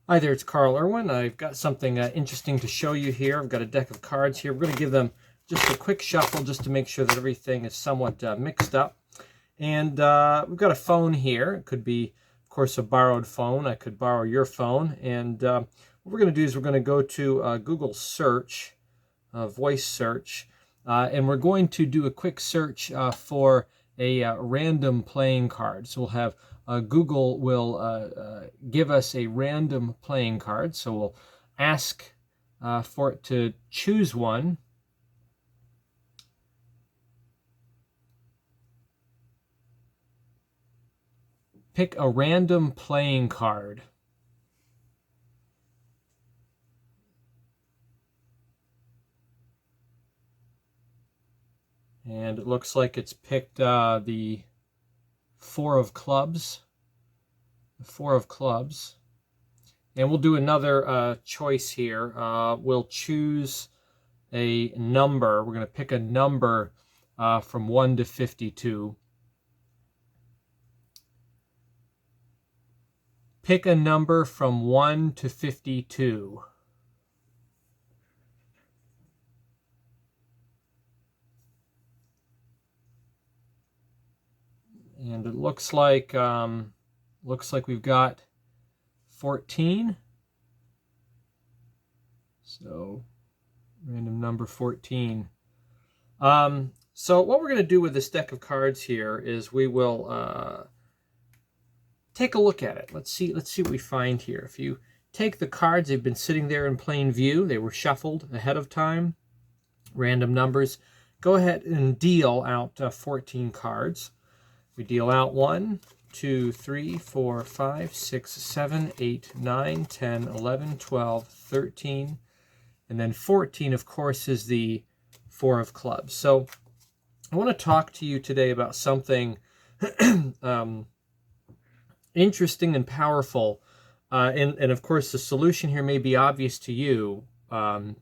Hi there, it's Carl Irwin. I've got something interesting to show you here. I've got a deck of cards here. We're going to give them just a quick shuffle just to make sure that everything is somewhat mixed up. And we've got a phone here. It could be, of course, a borrowed phone. I could borrow your phone. And what we're going to do is we're going to go to Google search, voice search, and we're going to do a quick search for a random playing card. So we'll have Google will give us a random playing card. So we'll ask for it to choose one. Pick a random playing card. And it looks like it's picked the Four of Clubs. The Four of Clubs. And we'll do another choice here. We'll choose a number. We're going to pick a number from 1 to 52. Pick a number from 1 to 52. And it looks like we've got 14. So random number 14. So what we're going to do with this deck of cards here is we will take a look at it. Let's see what we find here. If you take the cards, they've been sitting there in plain view. They were shuffled ahead of time. Random numbers. Go ahead and deal out 14 cards. We deal out 1, 2, 3, 4, 5, 6, 7, 8, 9, 10, 11, 12, 13, and then 14, of course, is the Four of Clubs. So I want to talk to you today about something interesting and powerful. And of course, the solution here may be obvious to you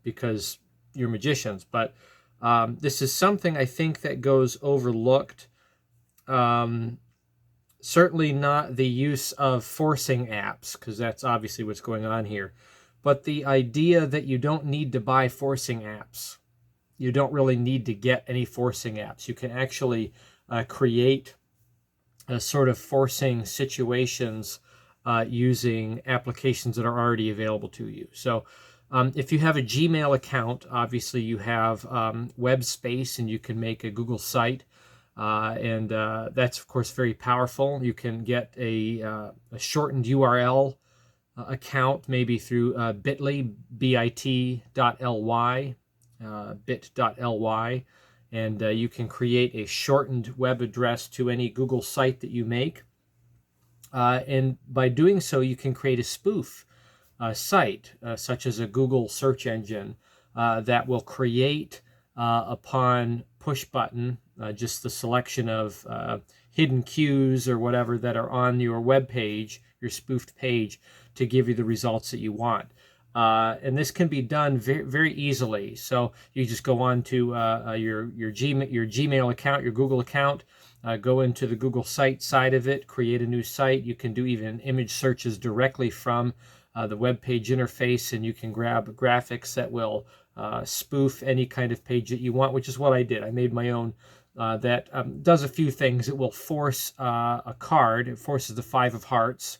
because you're magicians, but this is something I think that goes overlooked. Certainly not the use of forcing apps, because that's obviously what's going on here, but the idea that you don't need to buy forcing apps. You don't really need to get any forcing apps. You can actually create a sort of forcing situations using applications that are already available to you. So if you have a Gmail account, obviously you have web space and you can make a Google site. And that's, of course, very powerful. You can get a shortened URL account, maybe through bit.ly, bit.ly, bit.ly, and you can create a shortened web address to any Google site that you make. And by doing so, you can create a spoof site, such as a Google search engine, that will create upon push button just the selection of hidden cues or whatever that are on your web page, your spoofed page, to give you the results that you want. And this can be done very, very easily. So you just go on to your Gmail account, your Google account, go into the Google site side of it, create a new site. You can do even image searches directly from the web page interface, and you can grab graphics that will spoof any kind of page that you want, which is what I did. I made my own that does a few things. It will force a card. It forces the 5 of Hearts.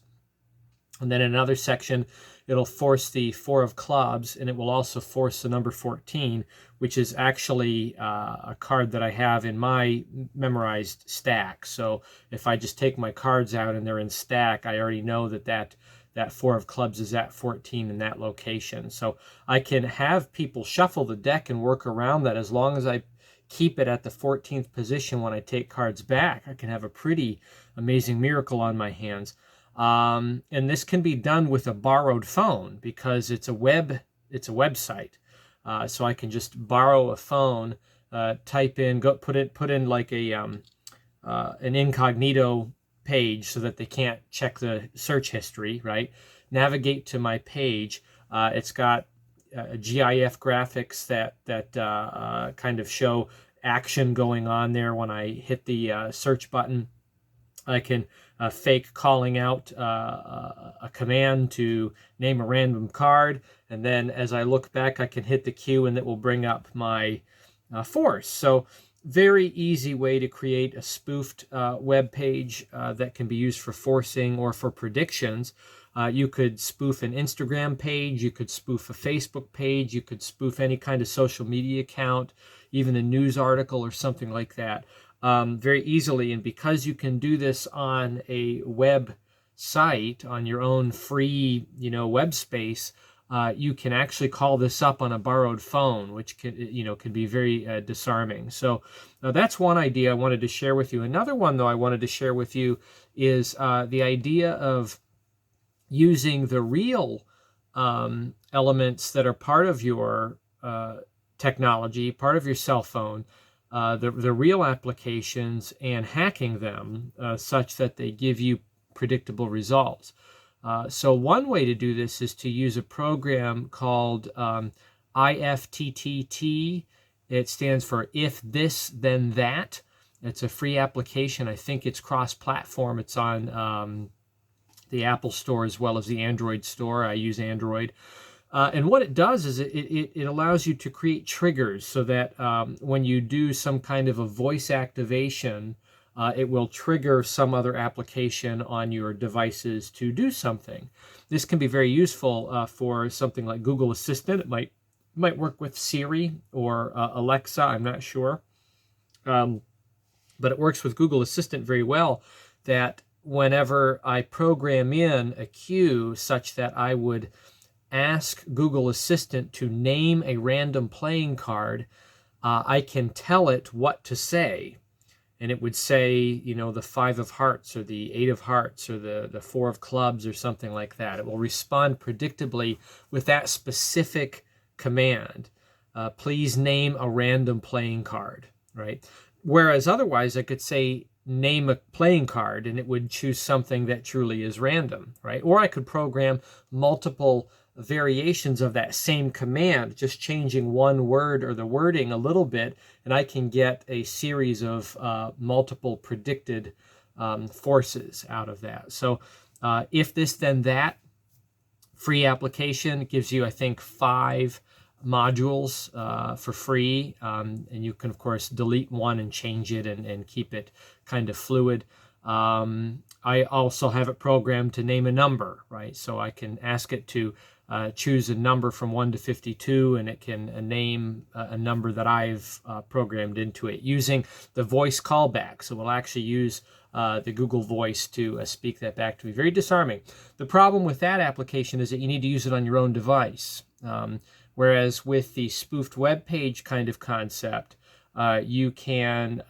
And then in another section, it'll force the 4 of Clubs, and it will also force the number 14, which is actually a card that I have in my memorized stack. So if I just take my cards out and they're in stack, I already know that 4 of Clubs is at 14 in that location. So I can have people shuffle the deck and work around that as long as I keep it at the 14th position when I take cards back. I can have a pretty amazing miracle on my hands. And this can be done with a borrowed phone because it's a website. So I can just borrow a phone, type in, put in like an incognito page so that they can't check the search history, right? Navigate to my page. It's got GIF graphics that kind of show action going on there when I hit the search button. I can fake calling out a command to name a random card. And then as I look back, I can hit the Q and it will bring up my force. So very easy way to create a spoofed web page that can be used for forcing or for predictions. You could spoof an Instagram page, you could spoof a Facebook page, you could spoof any kind of social media account, even a news article or something like that, very easily. And because you can do this on a web site, on your own free, web space, you can actually call this up on a borrowed phone, which can be very disarming. So that's one idea I wanted to share with you. Another one, though, I wanted to share with you is the idea of using the real elements that are part of your technology, part of your cell phone, the real applications, and hacking them such that they give you predictable results. So one way to do this is to use a program called IFTTT. It stands for If This Then That. It's a free application. I think it's cross-platform. It's on the Apple Store as well as the Android Store. I use Android. And what it does is it allows you to create triggers so that when you do some kind of a voice activation, it will trigger some other application on your devices to do something. This can be very useful for something like Google Assistant. It might work with Siri or Alexa, I'm not sure. But it works with Google Assistant very well, that whenever I program in a cue such that I would ask Google Assistant to name a random playing card, I can tell it what to say. And it would say, the 5 of hearts or the 8 of hearts or the 4 of clubs or something like that. It will respond predictably with that specific command. Please name a random playing card, right? Whereas otherwise I could say, name a playing card, and it would choose something that truly is random, right? Or I could program multiple variations of that same command, just changing one word or the wording a little bit, and I can get a series of multiple predicted forces out of that. So If This Then That free application, it gives you, I think, 5 modules for free, and you can of course delete one and change it and keep it kind of fluid. I also have it programmed to name a number, right? So I can ask it to choose a number from 1 to 52, and it can name a number that I've programmed into it using the voice callback. So we'll actually use the Google Voice to speak that back to me. Very disarming. The problem with that application is that you need to use it on your own device. Whereas with the spoofed web page kind of concept, you can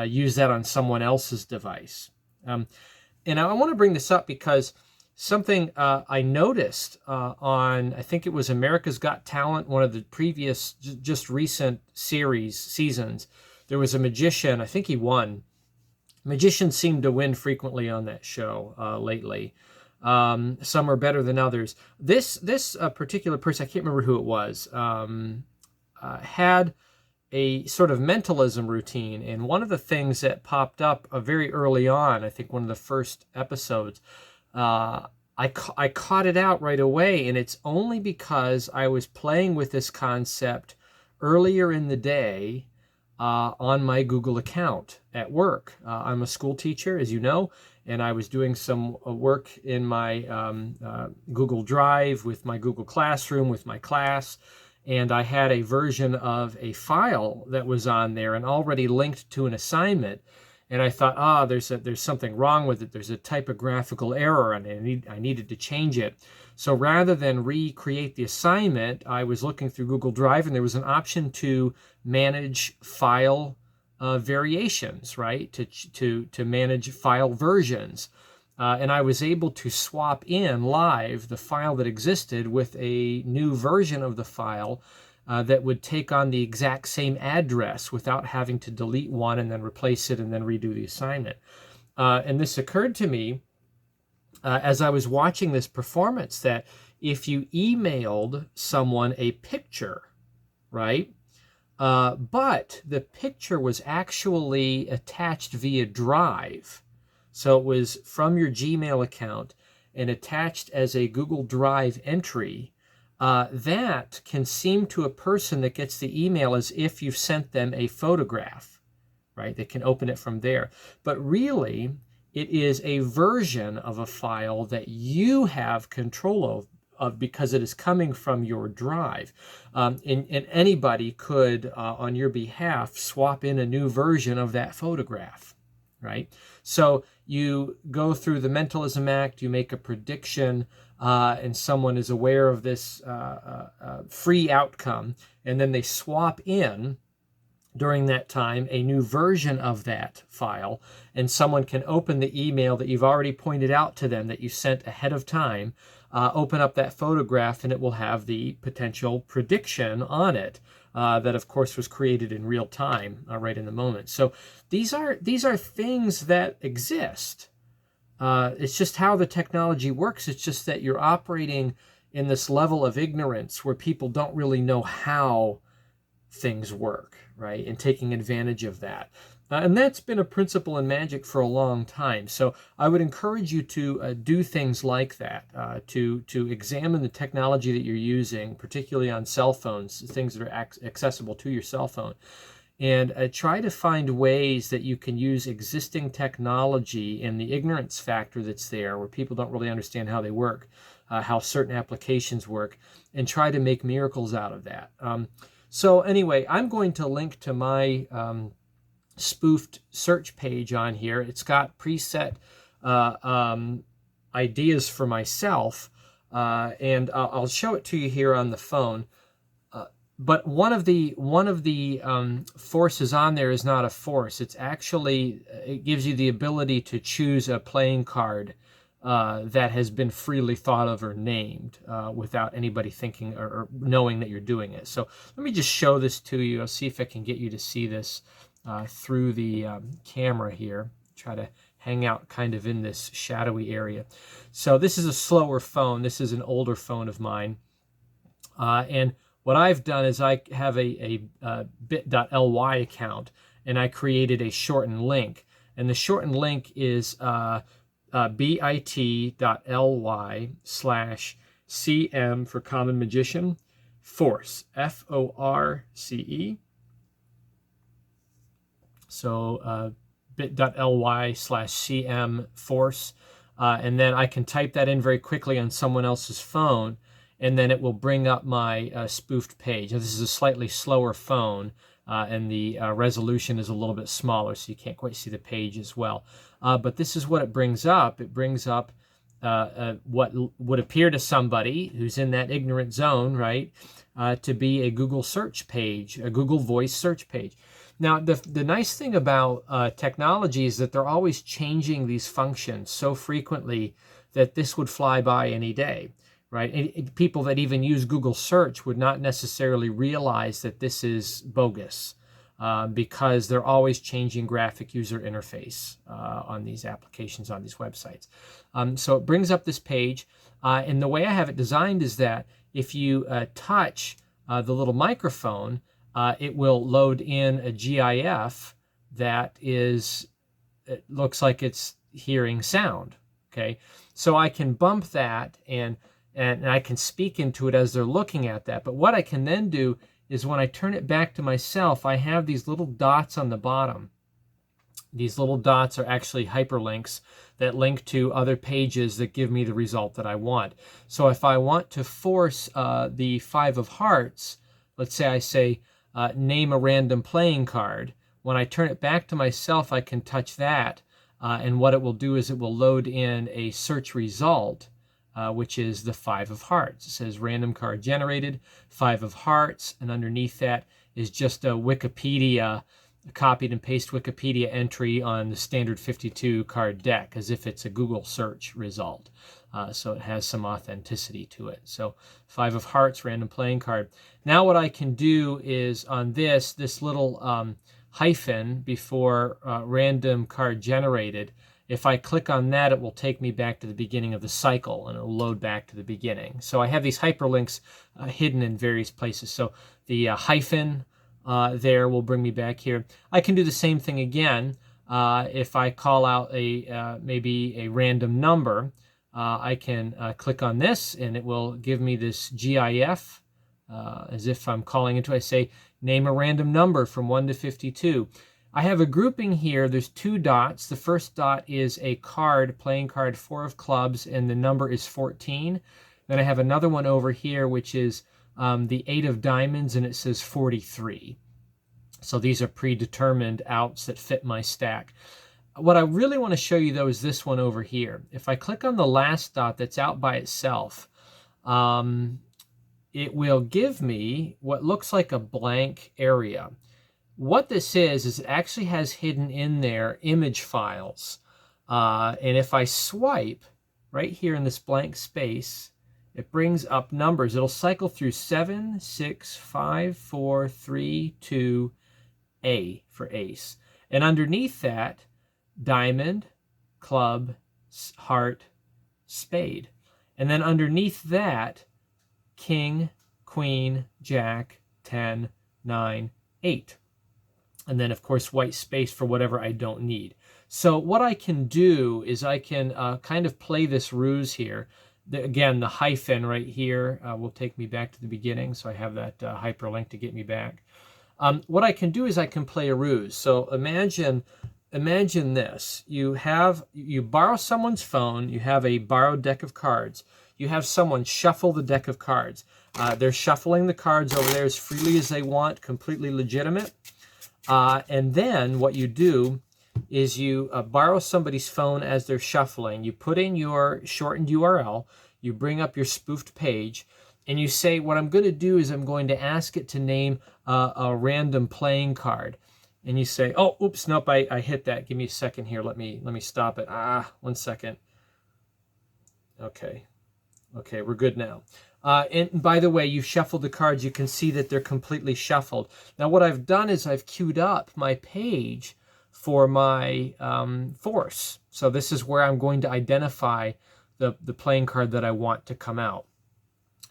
use that on someone else's device. And I want to bring this up because something I noticed on, I think it was America's Got Talent, one of the previous, just recent seasons, there was a magician, I think he won. Magicians seem to win frequently on that show lately. Some are better than others. This particular person, I can't remember who it was, had a sort of mentalism routine. And one of the things that popped up very early on, I think one of the first episodes, I caught it out right away. And it's only because I was playing with this concept earlier in the day on my Google account at work. I'm a school teacher, as you know, and I was doing some work in my Google Drive with my Google Classroom with my class, and I had a version of a file that was on there and already linked to an assignment. And I thought, there's something wrong with it. There's a typographical error, and I needed to change it. So rather than recreate the assignment, I was looking through Google Drive, and there was an option to manage file variations, right? To manage file versions. And I was able to swap in live the file that existed with a new version of the file that would take on the exact same address without having to delete one and then replace it and then redo the assignment. And this occurred to me as I was watching this performance, that if you emailed someone a picture, right, but the picture was actually attached via Drive, So it was from your Gmail account and attached as a Google Drive entry. That can seem to a person that gets the email as if you've sent them a photograph, right? They can open it from there. But really, it is a version of a file that you have control of because it is coming from your drive. And anybody could, on your behalf, swap in a new version of that photograph, right? So you go through the Mentalism Act, you make a prediction, and someone is aware of this free outcome, and then they swap in during that time a new version of that file, and someone can open the email that you've already pointed out to them that you sent ahead of time, open up that photograph, and it will have the potential prediction on it that of course was created in real time right in the moment. So these are things that exist. It's just how the technology works. It's just that you're operating in this level of ignorance where people don't really know how things work, right? And taking advantage of that. And that's been a principle in magic for a long time. So I would encourage you to do things like that, to examine the technology that you're using, particularly on cell phones, things that are accessible to your cell phone, and try to find ways that you can use existing technology and the ignorance factor that's there, where people don't really understand how they work, how certain applications work, and try to make miracles out of that. So anyway, I'm going to link to my spoofed search page on here. It's got preset ideas for myself, and I'll show it to you here on the phone. But one of the forces on there is not a force. It's actually, it gives you the ability to choose a playing card that has been freely thought of or named without anybody thinking or knowing that you're doing it. So let me just show this to you. I'll see if I can get you to see this through the camera here. Try to hang out kind of in this shadowy area. So this is a slower phone. This is an older phone of mine. And what I've done is I have a bit.ly account, and I created a shortened link. And the shortened link is bit.ly/CM for Common Magician Force, FORCE. So bit.ly/CM Force. And then I can type that in very quickly on someone else's phone, and then it will bring up my spoofed page. Now, this is a slightly slower phone, and the resolution is a little bit smaller, so you can't quite see the page as well. But this is what it brings up. It brings up what would appear to somebody who's in that ignorant zone, right, to be a Google search page, a Google Voice search page. Now, the nice thing about technology is that they're always changing these functions so frequently that this would fly by any day. Right? And people that even use Google search would not necessarily realize that this is bogus because they're always changing graphic user interface on these applications, on these websites. So it brings up this page. And the way I have it designed is that if you touch the little microphone, it will load in a GIF that is, it looks like it's hearing sound. Okay. So I can bump that and I can speak into it as they're looking at that. But what I can then do is when I turn it back to myself, I have these little dots on the bottom. These little dots are actually hyperlinks that link to other pages that give me the result that I want. So if I want to force the 5 of hearts, let's say I say, name a random playing card. When I turn it back to myself, I can touch that. And what it will do is it will load in a search result, which is the 5 of hearts. It says random card generated, 5 of hearts, and underneath that is just a Wikipedia, a copied and paste Wikipedia entry on the standard 52 card deck, as if it's a Google search result. So it has some authenticity to it. So 5 of hearts, random playing card. Now what I can do is on this little hyphen before random card generated, if I click on that, it will take me back to the beginning of the cycle, and it will load back to the beginning. So I have these hyperlinks hidden in various places. So the hyphen there will bring me back here. I can do the same thing again. If I call out a maybe a random number, I can click on this and it will give me this GIF as if I'm calling into it. I say, name a random number from 1 to 52. I have a grouping here. There's 2 dots. The first dot is a card, playing card, 4 of clubs, and the number is 14. Then I have another one over here, which is the 8 of diamonds, and it says 43. So these are predetermined outs that fit my stack. What I really want to show you, though, is this one over here. If I click on the last dot that's out by itself, it will give me what looks like a blank area. What this is it actually has hidden in there image files. And if I swipe right here in this blank space, it brings up numbers. It'll cycle through 7, 6, 5, 4, 3, 2, A for ace. And underneath that, diamond, club, heart, spade. And then underneath that, king, queen, jack, 10, 9, 8. And then, of course, white space for whatever I don't need. So what I can do is I can kind of play this ruse here. Again, the hyphen right here will take me back to the beginning. So I have that hyperlink to get me back. What I can do is I can play a ruse. So imagine this. You borrow someone's phone. You have a borrowed deck of cards. You have someone shuffle the deck of cards. They're shuffling the cards over there as freely as they want, completely legitimate. And then what you do is you borrow somebody's phone as they're shuffling. You put in your shortened URL. You bring up your spoofed page. And you say, what I'm going to do is I'm going to ask it to name a random playing card. And you say, oh, oops, nope, I hit that. Give me a second here. Let me stop it. 1 second. Okay, we're good now. And by the way, you've shuffled the cards. You can see that they're completely shuffled. Now, what I've done is I've queued up my page for my force. So this is where I'm going to identify the playing card that I want to come out.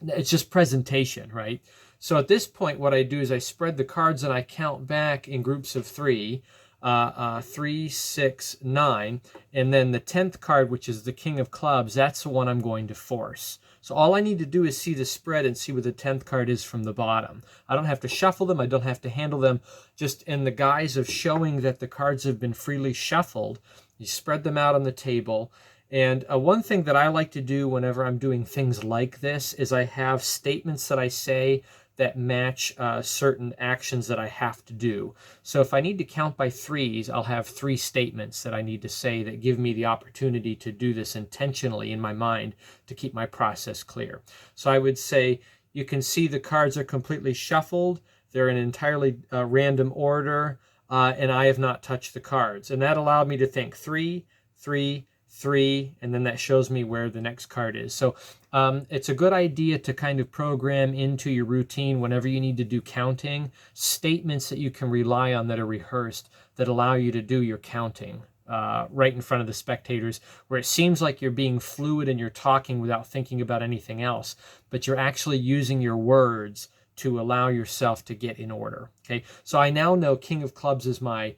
It's just presentation, right? So at this point, what I do is I spread the cards and I count back in groups of 3, 3, 6, 9. And then the 10th card, which is the king of clubs, that's the one I'm going to force. So all I need to do is see the spread and see where the 10th card is from the bottom. I don't have to shuffle them. I don't have to handle them. Just in the guise of showing that the cards have been freely shuffled, you spread them out on the table. And one thing that I like to do whenever I'm doing things like this is I have statements that I say that match certain actions that I have to do. So if I need to count by 3s, I'll have 3 statements that I need to say that give me the opportunity to do this intentionally in my mind to keep my process clear. So I would say, you can see the cards are completely shuffled. They're in entirely random order, and I have not touched the cards. And that allowed me to think 3, 3, 3, and then that shows me where the next card is. So it's a good idea to kind of program into your routine whenever you need to do counting, statements that you can rely on that are rehearsed that allow you to do your counting right in front of the spectators, where it seems like you're being fluid and you're talking without thinking about anything else, but you're actually using your words to allow yourself to get in order. Okay, so I now know king of clubs is my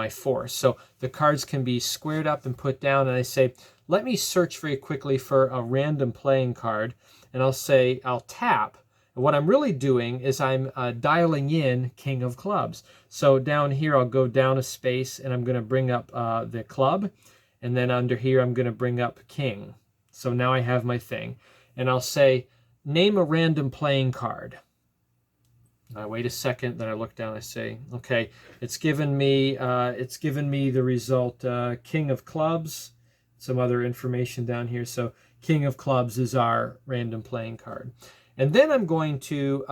force. So the cards can be squared up and put down, and I say, let me search very quickly for a random playing card, and I'll tap. And what I'm really doing is I'm dialing in king of clubs. So down here, I'll go down a space, and I'm going to bring up the club, and then under here, I'm going to bring up king. So now I have my thing, and I'll say, name a random playing card. I wait a second, then I look down, I say, okay, it's given me the result, king of clubs, some other information down here. So king of clubs is our random playing card. And then I'm going to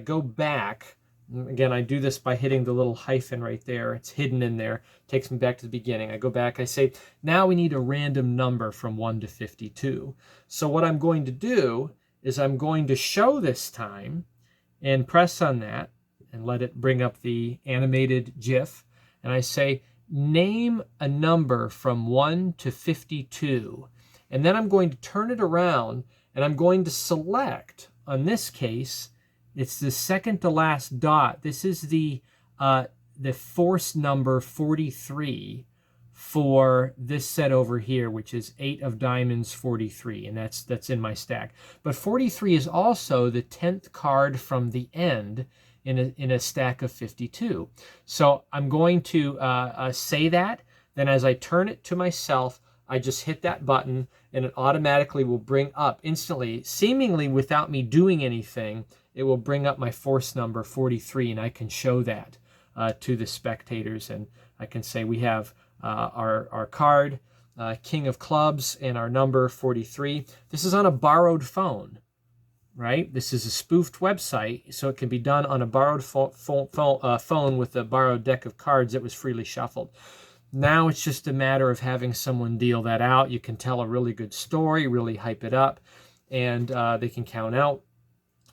go back. Again, I do this by hitting the little hyphen right there. It's hidden in there. Takes me back to the beginning. I go back, I say, now we need a random number from 1 to 52. So what I'm going to do is I'm going to show this time and press on that and let it bring up the animated GIF. And I say, name a number from 1 to 52. And then I'm going to turn it around and I'm going to select, on this case, it's the second to last dot. This is the force number 43 for this set over here, which is 8 of diamonds 43, and that's in my stack. But 43 is also the 10th card from the end in a stack of 52. So I'm going to say that. Then as I turn it to myself, I just hit that button and it automatically will bring up instantly, seemingly without me doing anything, it will bring up my force number 43, and I can show that to the spectators. And I can say we have our card, King of Clubs, and our number 43. This is on a borrowed phone, right? This is a spoofed website, so it can be done on a borrowed phone with a borrowed deck of cards that was freely shuffled. Now it's just a matter of having someone deal that out. You can tell a really good story, really hype it up, and they can count out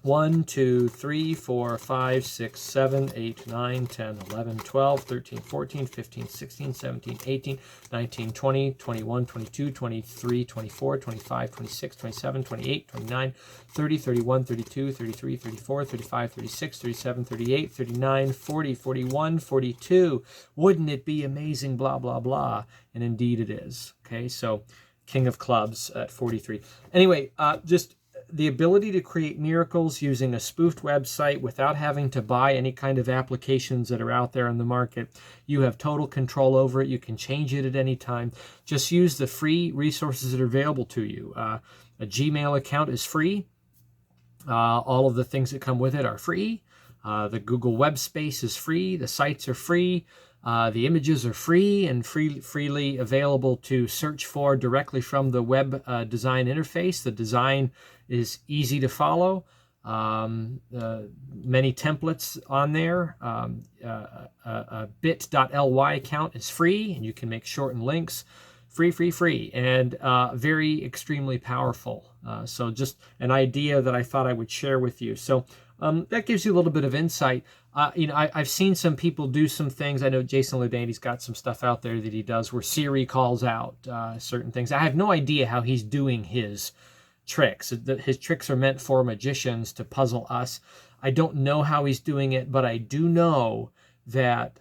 1, 2, 3, 4, 5, 6, 7, 8, 9, 10, 11, 12, 13, 14, 15, 16, 17, 18, 19, 20, 21, 22, 23, 24, 25, 26, 27, 28, 29, 30, 31, 32, 33, 34, 35, 36, 37, 38, 39, 40, 41, 42. Wouldn't it be amazing, blah, blah, blah. And indeed it is. Okay, so King of Clubs at 43. Anyway, just the ability to create miracles using a spoofed website without having to buy any kind of applications that are out there on the market. You have total control over it. You can change it at any time. Just use the free resources that are available to you. A Gmail account is free. All of the things that come with it are free. The Google web space is free. The sites are free. The images are free and freely available to search for directly from the web design interface. The design is easy to follow. Many templates on there. A bit.ly account is free, and you can make shortened links. Free, and very extremely powerful. So just an idea that I thought I would share with you. So that gives you a little bit of insight. I've seen some people do some things. I know Jason Ledandy's got some stuff out there that he does where Siri calls out certain things. I have no idea how he's doing his tricks. His tricks are meant for magicians to puzzle us. I don't know how he's doing it, but I do know that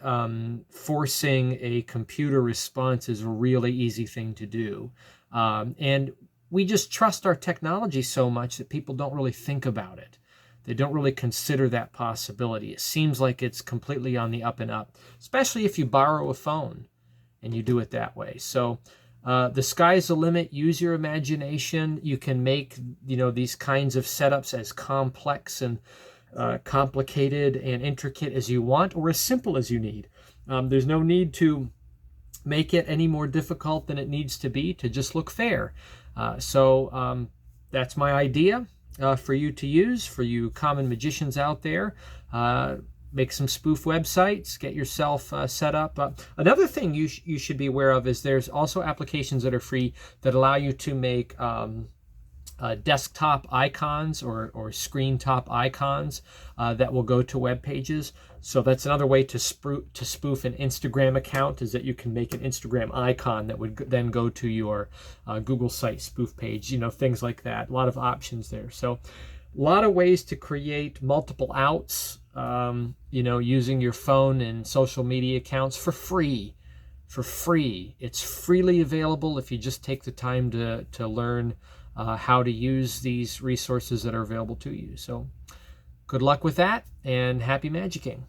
forcing a computer response is a really easy thing to do. And we just trust our technology so much that people don't really think about it. They don't really consider that possibility. It seems like it's completely on the up and up, especially if you borrow a phone and you do it that way. So the sky's the limit. Use your imagination. You can make these kinds of setups as complex and complicated and intricate as you want, or as simple as you need. There's no need to make it any more difficult than it needs to be to just look fair. So that's my idea for you to use, for you common magicians out there. Make some spoof websites, get yourself set up. Another thing you should be aware of is there's also applications that are free that allow you to make desktop icons or screen top icons that will go to web pages. So that's another way to spoof an Instagram account, is that you can make an Instagram icon that would then go to your Google site spoof page, things like that. A lot of options there. So a lot of ways to create multiple outs, using your phone and social media accounts for free. It's freely available if you just take the time to learn how to use these resources that are available to you. So good luck with that, and happy magicking.